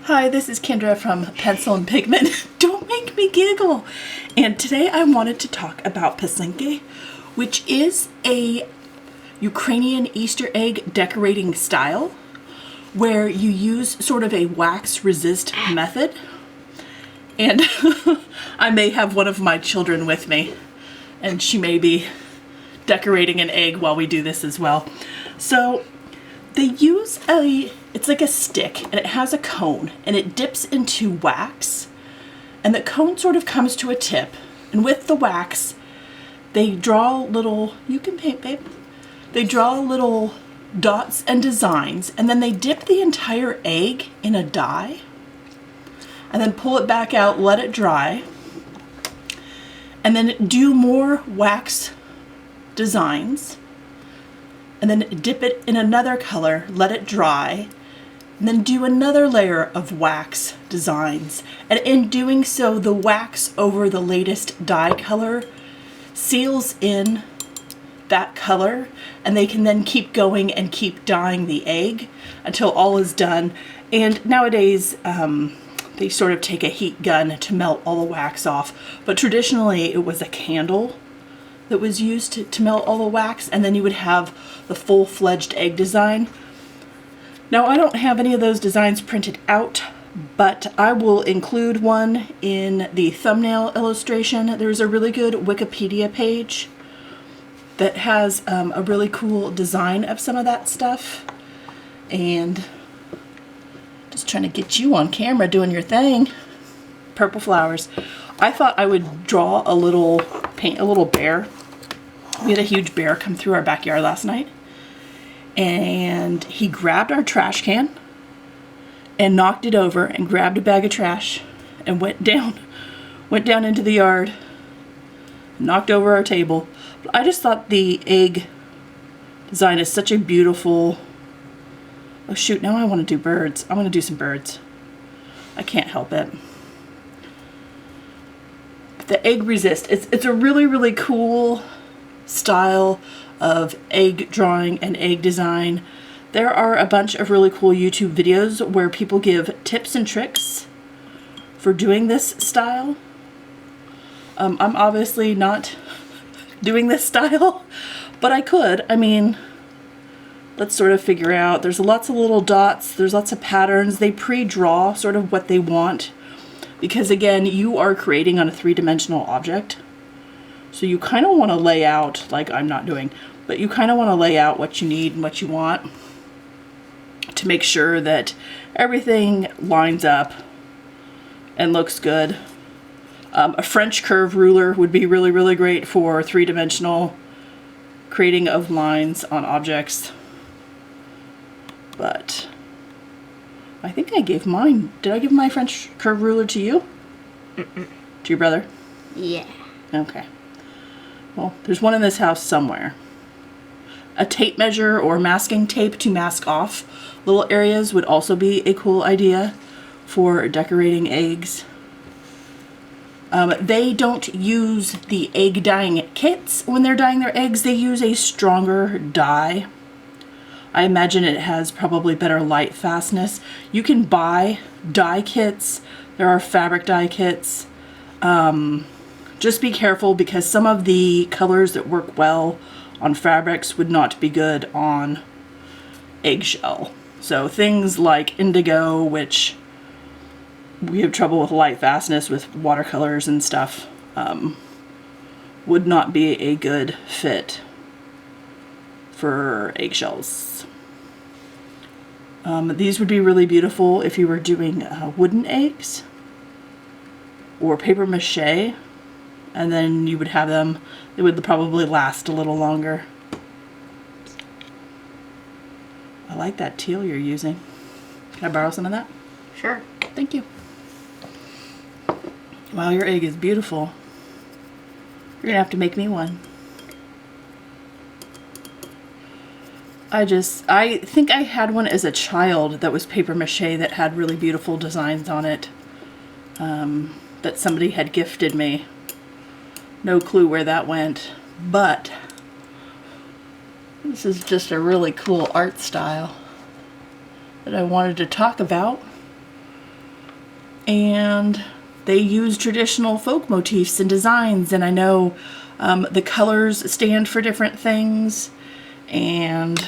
Hi, this is Kendra from Pencil and Pigment. Don't make me giggle. And today I wanted to talk about Pysanky, which is a Ukrainian Easter egg decorating style where you use sort of a wax resist method. And I may have one of my children with me, and she may be decorating an egg while we do this as well. So they use it's like a stick, and it has a cone, and it dips into wax, and the cone sort of comes to a tip, and with the wax, they draw little, you can paint, babe, they draw little dots and designs, and then they dip the entire egg in a dye, and then pull it back out, let it dry, and then do more wax designs, and then dip it in another color, let it dry, and then do another layer of wax designs. And in doing so, the wax over the latest dye color seals in that color, and they can then keep going and keep dyeing the egg until all is done. And nowadays, they sort of take a heat gun to melt all the wax off, but traditionally it was a candle that was used to melt all the wax, and then you would have the full-fledged egg design. Now, I don't have any of those designs printed out, but I will include one in the thumbnail illustration. There's a really good Wikipedia page that has a really cool design of some of that stuff. And just trying to get you on camera doing your thing. Purple flowers. I thought I would draw a little, paint a little bear. We had a huge bear come through our backyard last night, and he grabbed our trash can and knocked it over and grabbed a bag of trash and went down into the yard, knocked over our table. I just thought the egg design is such a beautiful, oh shoot, now I want to do birds. I want to do some birds. I can't help it. The egg resist, it's a really, really cool style of egg drawing and egg design. There are a bunch of really cool YouTube videos where people give tips and tricks for doing this style. I'm obviously not doing this style, but I could. I mean, let's sort of figure out. There's lots of little dots, there's lots of patterns. They pre-draw sort of what they want, because again, you are creating on a three-dimensional object. So you kind of want to lay out, like I'm not doing, but you kind of want to lay out what you need and what you want to make sure that everything lines up and looks good. A French curve ruler would be really, really great for three-dimensional creating of lines on objects. But I think I gave mine. Did I give my French curve ruler to you? To your brother? Yeah. Okay. Well, there's one in this house somewhere. A tape measure or masking tape to mask off little areas would also be a cool idea for decorating eggs. They don't use the egg dyeing kits when they're dyeing their eggs. They use a stronger dye. I imagine it has probably better light fastness. You can buy dye kits. There are fabric dye kits. Just be careful, because some of the colors that work well on fabrics would not be good on eggshell. So things like indigo, which we have trouble with light fastness with watercolors and stuff, would not be a good fit for eggshells. These would be really beautiful if you were doing wooden eggs or paper mache. And then you would have them, they would probably last a little longer. I like that teal you're using. Can I borrow some of that? Sure. Thank you. Wow, your egg is beautiful. You're gonna have to make me one. I think I had one as a child that was paper mache that had really beautiful designs on it, that somebody had gifted me. No clue where that went, but this is just a really cool art style that I wanted to talk about And they use traditional folk motifs and designs, and I know the colors stand for different things. And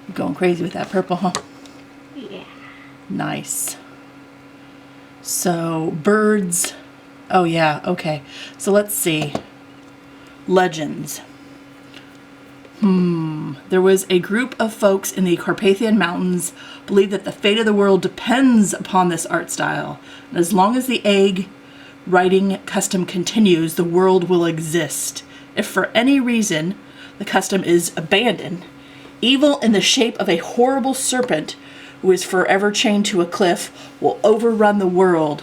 you're going crazy with that purple, huh? Yeah. Nice. So birds. Oh yeah, okay. So let's see. Legends. There was a group of folks in the Carpathian Mountains believed that the fate of the world depends upon this art style. And as long as the egg writing custom continues, the world will exist. If for any reason the custom is abandoned, evil in the shape of a horrible serpent who is forever chained to a cliff will overrun the world.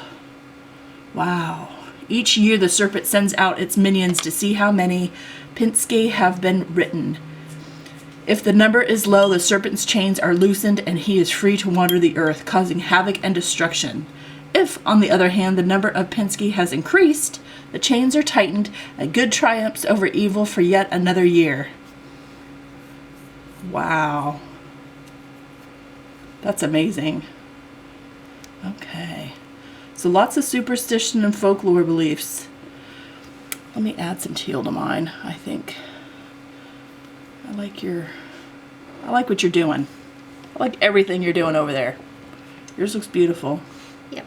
Wow. Each year the serpent sends out its minions to see how many PYSANKY have been written. If the number is low, the serpent's chains are loosened and he is free to wander the earth, causing havoc and destruction. If, on the other hand, the number of PYSANKY has increased, the chains are tightened and good triumphs over evil for yet another year. Wow. That's amazing. Okay. So lots of superstition and folklore beliefs. Let me add some teal to mine, I think. I like what you're doing. I like everything you're doing over there. Yours looks beautiful. Yep.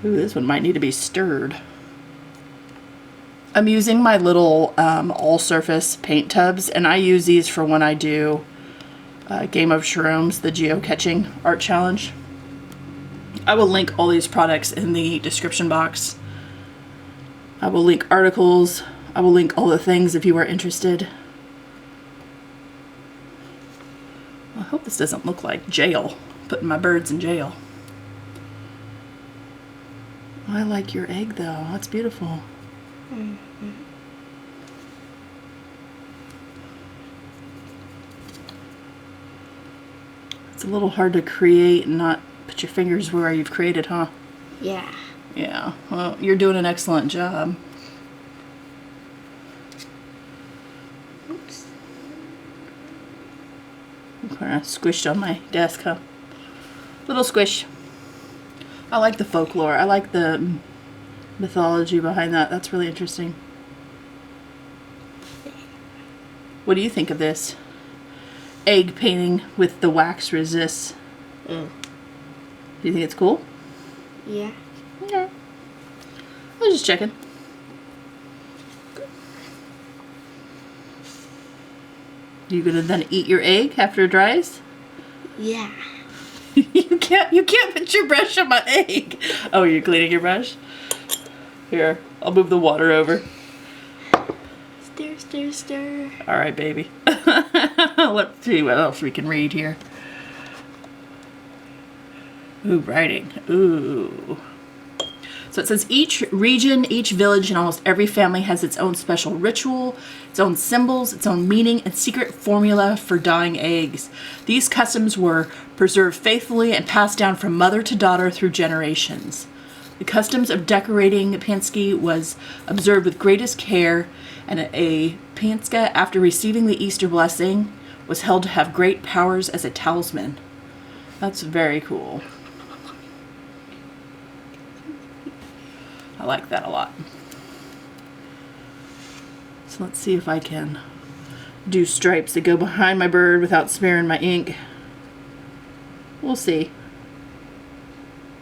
Ooh, this one might need to be stirred. I'm using my little all-surface paint tubs, and I use these for when I do Game of Shrooms, the geocaching art challenge. I will link all these products in the description box. I will link articles. I will link all the things if you are interested. I hope this doesn't look like jail, putting my birds in jail. I like your egg though, that's beautiful. Mm-hmm. It's a little hard to create and not put your fingers where you've created, huh? Yeah. Yeah, well, you're doing an excellent job. Oops. I'm kind of squished on my desk, huh? Little squish. I like the folklore. I like the mythology behind that. That's really interesting. What do you think of this? Egg painting with the wax resists. Mm. Do you think it's cool? Yeah. Okay. I was just checking. You gonna then eat your egg after it dries? Yeah. You can't put your brush on my egg. Oh, you're cleaning your brush? Here, I'll move the water over. Stir, stir, stir. All right, baby. Let's see what else we can read here. Ooh, writing. Ooh. So it says each region, each village, and almost every family has its own special ritual, its own symbols, its own meaning, and secret formula for dyeing eggs. These customs were preserved faithfully and passed down from mother to daughter through generations. The customs of decorating PYSANKY was observed with greatest care, and a Pysanka, after receiving the Easter blessing, was held to have great powers as a talisman. That's very cool. I like that a lot. So let's see if I can do stripes that go behind my bird without smearing my ink. We'll see.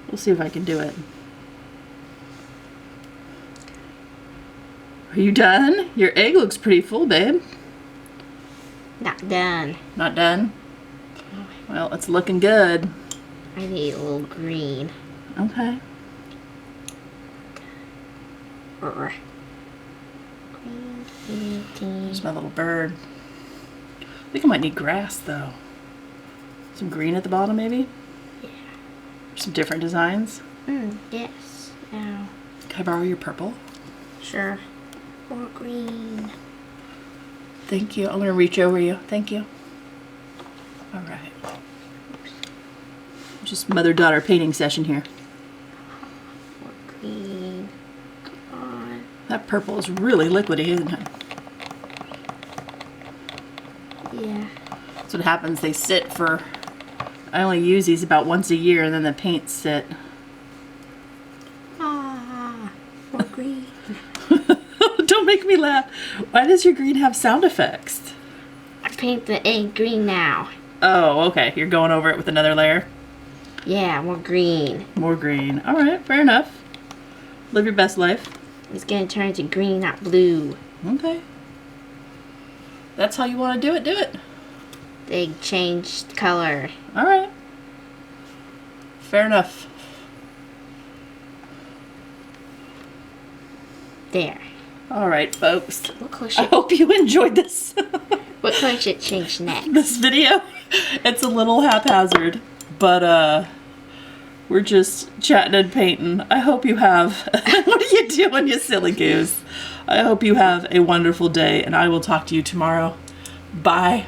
We'll see if I can do it. Are you done? Your egg looks pretty full, babe. Not done. Not done? Well, it's looking good. I need a little green. Okay. Green, green, green. There's my little bird. I think I might need grass, though. Some green at the bottom, maybe? Yeah. Some different designs. Yes. Now. Can I borrow your purple? Sure. More green. Thank you. I'm going to reach over you. Thank you. All right. Just mother-daughter painting session here. More green. Come on. That purple is really liquidy, isn't it? Yeah. That's what happens. They sit for, I only use these about once a year and then the paints sit. Ah, more green. Don't make me laugh. Why does your green have sound effects? I paint the egg green now. Oh, okay. You're going over it with another layer? Yeah, more green. More green. All right, fair enough. Live your best life. It's gonna turn to green, not blue. Okay. That's how you want to do it, do it. The egg changed color. All right. Fair enough. There. All right, folks. What color I should, hope you enjoyed this. what color should change next? This video. It's a little haphazard, but we're just chatting and painting. I hope you have, what are you doing, you silly goose? I hope you have a wonderful day, and I will talk to you tomorrow. Bye.